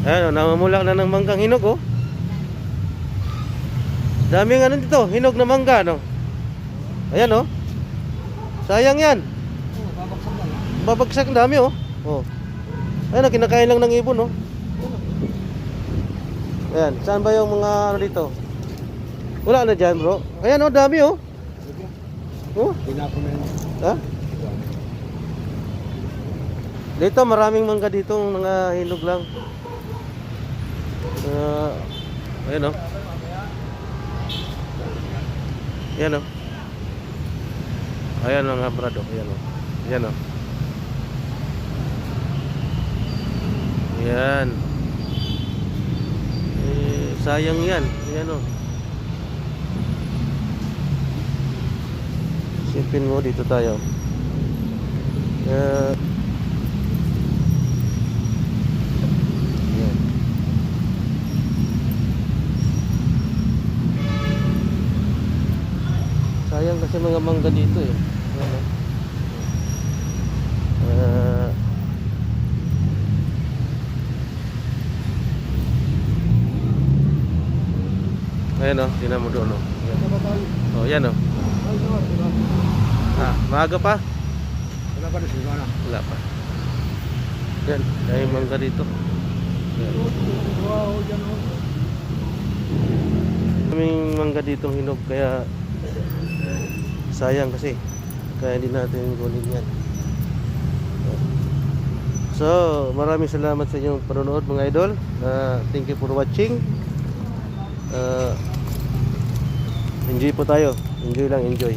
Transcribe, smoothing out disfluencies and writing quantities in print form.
Ayan, oh, namumula na ng manggang hinog, oh. Daming ano dito, hinog na mangga, no? Ayan, oh. Sayang yan. Oo, babaksak lang. Babagsak ang dami, oh. Oh. Ayan, oh, kinakain lang ng ibon, oh. Ayan, saan ba yung mga ano dito? Wala na dyan, bro. Ayan, oh, dami, oh. Oh, Tinapon na yun. ha? Dito, maraming mangga dito, mga hinog lang. Ayan, oh. Ayan, oh. Ayan mga brado, ayan, oh. Ayan, oh. Ayan. Sayang yan. Ayan, oh. Sipin mo, dito tayo. Ayan. Sayang kasi mga mangga dito, eh. Ayan, oh. Ayan, oh, tingnan mo doon, oh. Ayan. Oh, yan, oh. Ah, maaga pa? Wala pa rin sila na. Wala pa. Yan, dahil mangga dito. Yan. Wow, dyan o. Kaming mangga ditong hinog, kaya sayang kasi. Kaya hindi natin kunin yan. So, maraming salamat sa inyong panonood mga idol. Thank you for watching. Enjoy po tayo. Enjoy lang, enjoy.